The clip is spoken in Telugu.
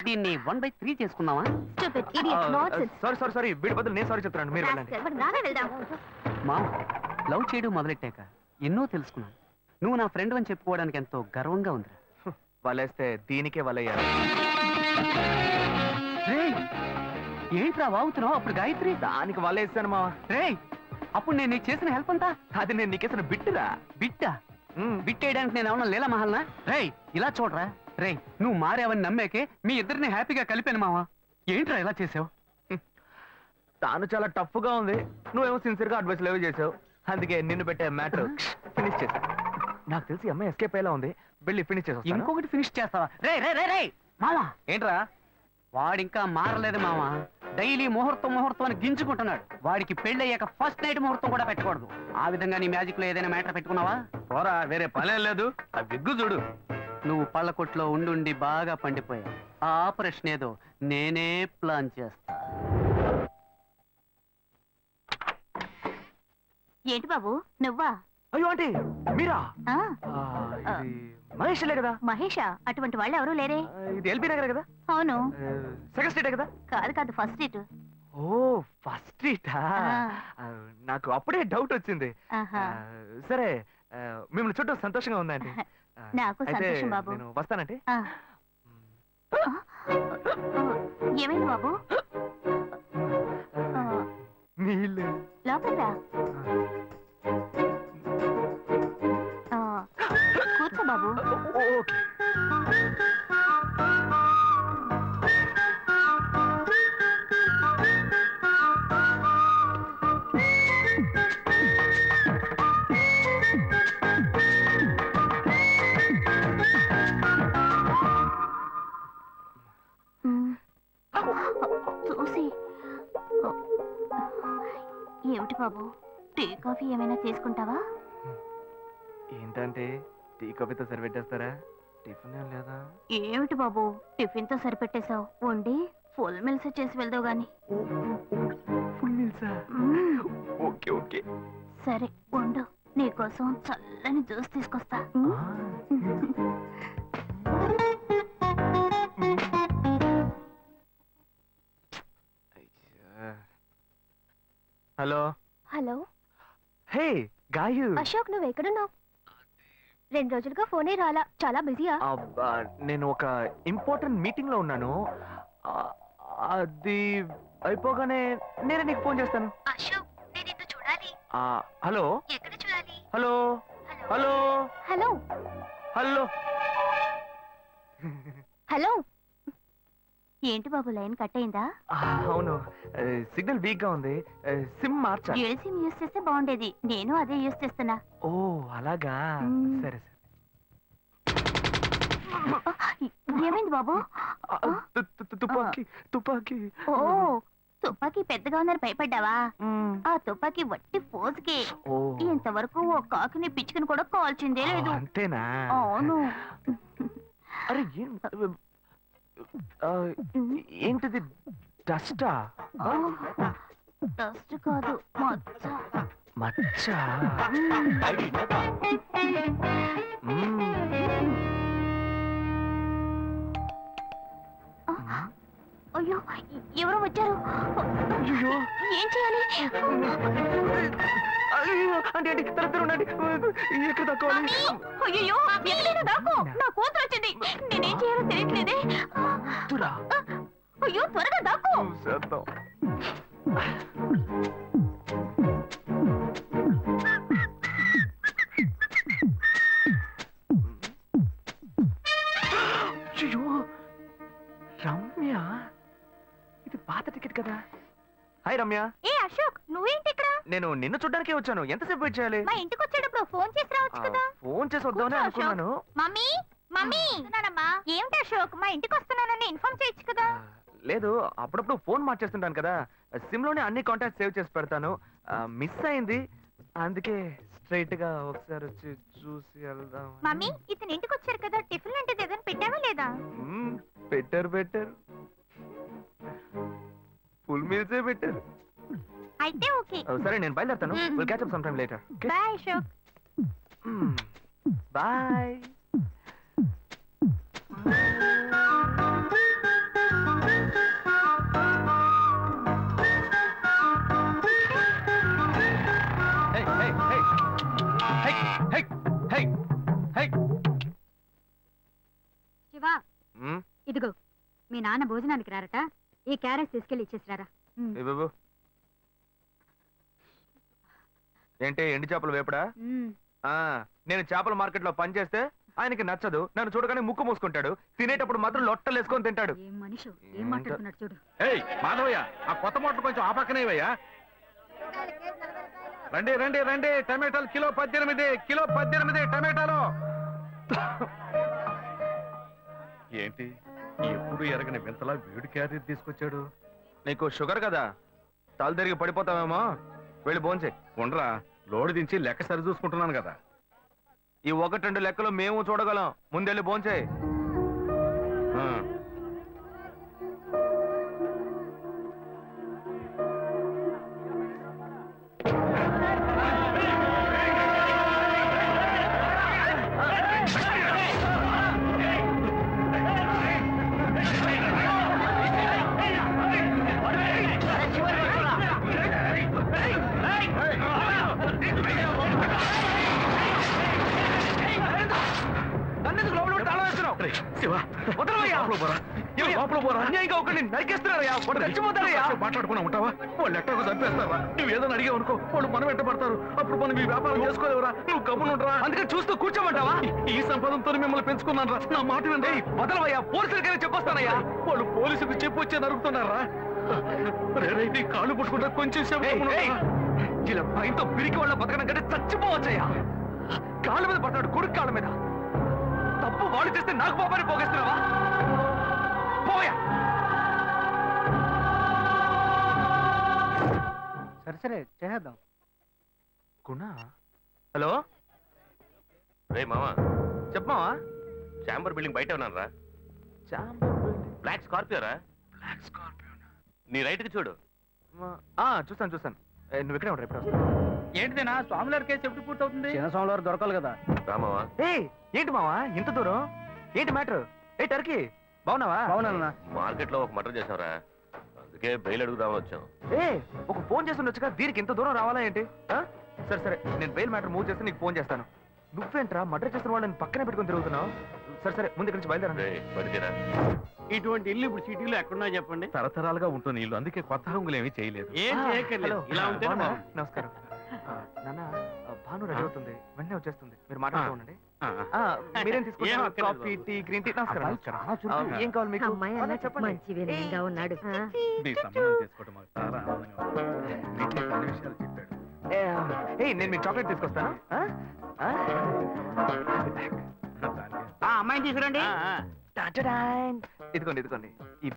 దీన్ని 1/3 చేసుకుందామా? సారీ వీడి బదులు నేను సారీ చెప్తాను. మీరు వెళ్ళండి. మామ, లవ్ చేయడం మొదలెట్టాక ఎన్నో తెలుసుకున్నాను. నువ్వు నా ఫ్రెండ్ అని చెప్పుకోవడానికి ఎంతో గర్వంగా ఉంది. వలేస్తే దీనికే వలయ్యారు. ఏంట్రా వాగుతున్నావు? అప్పుడు గాయత్రి దానికి వలేసాను మా. అప్పుడు నేను నీకు చేసిన హెల్ప్ అంతా అది నేను నీకేసిన బిట్టురా. బిట్టా? బిట్టేయడానికి నేను ఏమన్నా లీలా మహల్నా? ఇలా చూడరా నువ్వు మారేవని నమ్మేకే మీ ఇద్దరిని హ్యాపీగా కలిపాను మావా. ఏంట్రా ఇలా చేసావు? తాను చాలా టఫ్ గా ఉంది, నువ్వేమో సిన్సియర్ గా అడ్వైస్ లేవే చేసావు. అందుకే నిన్ను పెట్టే మ్యాటర్ ఫినిష్ చేసా. నాకు తెలిసి అమ్మాయి ఎస్కేప్ అయ్యేలా ఉంది, వెళ్ళి ఫినిష్ చేసా. ఇంకొకటి ఫినిష్ చేస్తావా? రే మావా, ఏంట్రా? వాడింకా మారలేదు మావా. డైలీ ముహూర్తం అని గింజుకుంటున్నాడు. వాడికి పెళ్ళయ్యాక ఫస్ట్ నైట్ ముహూర్తం కూడా పెట్టకూడదు. ఆ విధంగా నీ మ్యాజిక్ లో ఏదైనా మ్యాటర్ పెట్టుకున్నావా? పోరా, వేరే పనేం లేదు. ఆ విగ్గు చూడు. నువ్వు పళ్ళ కొట్లో ఉండి బాగా పండిపోయావు. ఆ ఆపరేషన్ ఏదో నేనే ప్లాన్ చేస్తా. ఏంటి బాబు నువ్వా? అయ్యో ఆంటీ మీరా? మహేష్లే కదా? మహేషా? అటువంటి వాళ్ళు ఎవరూ లేరే. ఇది ఎల్బీ నగర్ కదా? అవును. సెకండ్ స్ట్రీట్ కదా? కాదు ఫస్ట్ స్ట్రీట్. ఓ ఫస్ట్ స్ట్రీటా? నాకు అప్పుడే డౌట్ వచ్చింది. సరే, మిమ్మల్ని చూడటం సంతోషంగా ఉందండి. నాకు సంతోషం బాబు. నేను వస్తానంటే. ఏమైంది బాబు? నీళ్ళు లోపల కూర్చో బాబు. ఓకే. చూసి ఏమిటి బాబు, టీ కాఫీ ఏమైనా తీసుకుంటావా? ఏంటంటే టీ కాఫీతో సరిపెట్టేస్తారా? టిఫిన్ లేదా? ఏమిటి బాబు టిఫిన్ తో సరిపెట్టేశావు? వండి ఫుల్ మిల్స్ చేసి వెళ్దావు గాని. ఫుల్ మిల్సా? Okay okay. సరే వండు, నీకోసం చల్లని జ్యూస్ తీసుకొస్తా. Hello. Hello. Hey Gayu. Ashok, నువ్వు ఎక్కడున్నావు? 2 రోజులుగా ఫోనే రాలా, చాలా బిజీయా? నేను ఒక ఇంపార్టెంట్ మీటింగ్ లో ఉన్నాను. అది అయిపోగానే నేనే నీకు ఫోన్ చేస్తాను. అశోక్, నేను నిన్ను చూడాలి. హలో. ఎక్కడ చూడాలి? Hello hello hello hello hello. ఏంటి బాబు లైన్ కట్ అయిందా? అవును, సిగ్నల్ వీక్ గా ఉంది. సిమ్ మార్చా. డ్యూయల్ సిమ్ యూస్ చేస్తే బాగుండేది. నేను అదే యూస్ చేస్తున్నా. ఓ అలాగా. సరే సరే. ఏమైంది బాబు? తుపాకీ తుపాకీ. ఓ తుపాకీ పెద్దగా ఉందని భయపడ్డావా? ఆ తుపాకీ వట్టి పోజుకే. ఇంతవరకు ఓ కాకిని పిచ్చుకుని కూడా కాల్చిందే లేదు. అంతేనా? అవును. అరే ఏంటిది? డస్టా? డస్ట్ కాదు, మచ్చ. మచ్చ? అయ్యో ఎవరో వచ్చారు. ఏం చేయాలి? అంటే ఎక్కడ తక్కువాలి? అయ్యో ఎక్కడైనా దాకో, నా కూతురు వచ్చింది. నేనేం చేయాలో తెలియట్లేదే. అయ్యో త్వరగా దాకో. రమ్య, ఇది పాత టికెట్ కదా? హాయ్ రమ్య. ఏ అశోక్, నువ్వేంటి ఇక్కడ? నేను నిన్ను చూడ్డానికే వచ్చాను. ఎంతసేపు వెయిట్ చేయాలి? మా ఇంటికి వచ్చేటప్పుడు ఫోన్ చేసి రావచ్చు కదా. ఫోన్ చేసి వద్దామని అనుకున్నాను. మమ్మీ మమ్మీ ఏమిటి అశోక్, మా ఇంటికి వస్తున్నానని ఇన్ఫార్మ్ చేయొచ్చు కదా. లేదు, అప్పుడప్పుడు ఫోన్ మార్చేస్తుంటాను కదా, సిమ్ లోనే అన్ని కాంటాక్ట్ సేవ్ చేసి పెడతాను. మిస్ అయింది, అందుకే స్ట్రైట్ గా ఒకసారి వచ్చి చూసి వెళ్దాం. మమ్మీ ఇతను ఇంటికి వచ్చారు కదా, టిఫిన్ లాంటిది ఏదైనా పెట్టావా లేదా? బెటర్ ఫుల్ మీల్సే బెటర్. అయితే ఓకే. సరే నేను బయలుదేరుతాను. Will catch up some time later. Bye Ashok. Bye. మీ నాన్న భోజనానికి రారట, ఈ క్యారెట్ తీసుకెళ్లి ఇచ్చేసిరారా. ఏ బాబు ఏంటి ఎండి చేపలు వేపడా? ఆ, నేను చేపల మార్కెట్ లో పనిచేస్తే ఆయనకి నచ్చదు, నన్ను చూడగానే ముక్కు మూసుకుంటాడు, తినేటప్పుడు మాత్రం లొట్టలు వేసుకొని తింటాడు. ఏం మనిషి ఏం మాట్లాడుతున్నాడు చూడు. ఏయ్ మాధవయ్య, ఆ కొత్త మోటార్ కొంచెం ఆ పక్కనేవయ్యా. రండి రండి రండి, టమాటాలు కిలో 18, కిలో 18 టమాటాలు. ఏంటి ఎప్పుడు ఎరగని వింతలా వేడి క్యారీ తీసుకొచ్చాడు? నీకు షుగర్ కదా, తల తిరిగి పడిపోతావేమో, వెళ్ళి భోంచే. ఉండరా, లోడు దించి లెక్క సరి చూసుకుంటున్నాను కదా. ఈ 1-2 లెక్కలు మేము చూడగలం, ముందెళ్ళి భోంచే. ఆ. నన్నెందుకు లోపల పెట్టి తాళం వేస్తున్నావు? రేయ్, శివ, వదలవయ్యా. లోపల పోరా. ఏమయ్యా? లోపల పోరా. అన్యాయంగా ఒకరిని నరికేస్తున్నారయ్యా, వాడు చచ్చిపోతారయ్యా. కాసేపు మాట్లాడుకున్నా ఉంటావా? వాళ్ళు ఎట్టకు చంపేస్తారా? నువ్వు ఏదైనా అడిగావు అనుకో, వాళ్ళు మనం వెంట పడతారు. అప్పుడు మనం ఈ వ్యాపారం చేసుకోలేవురా. నువ్వు గమ్మునుండరా. అందుకని చూస్తూ కూర్చోమంటావా? ఈ సంపదంతో మిమ్మల్ని పెంచుకున్నాను రా. నా మాట వినండి. వదలవయ్యా, పోలీసులకైనా చెప్పొస్తానయ్యా. వాళ్ళు పోలీసులకు చెప్పి వచ్చే నరుకుతున్నారా? నీ కాళ్ళు పుట్టుకుంటా కొంచెం సేపు ఏయ్, గమ్మున ఏయ్, ఉండరా? ఇలా భయంతో పిరికి వాళ్ళ బతకడం కంటే చచ్చిపోవచ్చయ్యా. కాళ్ళ మీద పడతాడు, కొడుకు కాళ్ళ మీద. తప్పు వాడు చేస్తే నాకు పాపాన్ని పోగేస్తున్నావా? పోయా. సరే సరే చేద్దాం. గుణ, హలో, రే మామా, చెప్పమావా. చాంబర్ బిల్డింగ్ బయట ఉన్నాను రా. బ్లాక్ స్కార్పియో రా. Black Scorpio. నీ రైట్ కి చూడు. చూస్తాను చూస్తాను. నువ్వు ఇక్కడే ఉంటా, ఎప్పుడు వస్తావు? ఏంటిదేనా స్వామివారి కేసు ఎప్పుడు పూర్తవుతుంది? చిన్న స్వామివారు దొరకాలి కదా. రా మావా. ఏంటి మావా ఇంత దూరం? ఏంటి మ్యాటర్? ఏ టర్కీ, బాగున్నావా? అవునన్నా. మార్కెట్ లో ఒక మర్డర్ చేసావురా, అందుకే బెయిల్ అడుగుదామని వచ్చాం. ఒక ఫోన్ చేస్తుండొచ్చుగా, దీనికి ఇంత దూరం రావాలా ఏంటి? సరే సరే, నేను బెయిల్ మ్యాటర్ మూవ్ చేస్తే నీకు ఫోన్ చేస్తాను. నువ్వేంట్రా మర్డర్ చేస్తున్న వాళ్ళని పక్కనే పెట్టుకుని తిరుగుతున్నావు? సరే సరే, ముందు ఇక్కడి నుంచి బయలుదేరండి. రే పడితేరా. ఇటువంటి ఇల్లు ఇప్పుడు సిటీలో ఎక్కడున్నా చెప్పండి. తరతరాలుగా ఉంటుంది ఇల్లు, అందుకే కొత్త హంగులు ఏమీ చేయలేదు. ఏం హలో. చేయక్కర్లేదు, ఇలా ఉంటే బాగున్నారా? నమస్కారం. నాన్న, భాను రెడీ అవుతుంది, వెంటనే వచ్చేస్తుంది, మీరు మాట్లాడుతూ ఉండండి. మీరేం ఏం తీసుకుంటారు? అక్కర్లేదు కాఫీ, టీ, గ్రీన్ టీ? నమస్కారం. ఏం కావాలి మీకు? చెప్పండి. మంచి వినయంగా ఉన్నాడు. మీ సంబంధం చేసుకోవడం మాకు చాలా ఆనందంగా ఉంది. మీకే కొన్ని విషయాలు చెప్పాడు. నేను మీకు చాక్లెట్ తీసుకొస్తాను. దానికి అమ్మాయిని తీసుకురండి. ఇదిగోండి ఇదిగోండి, ఈ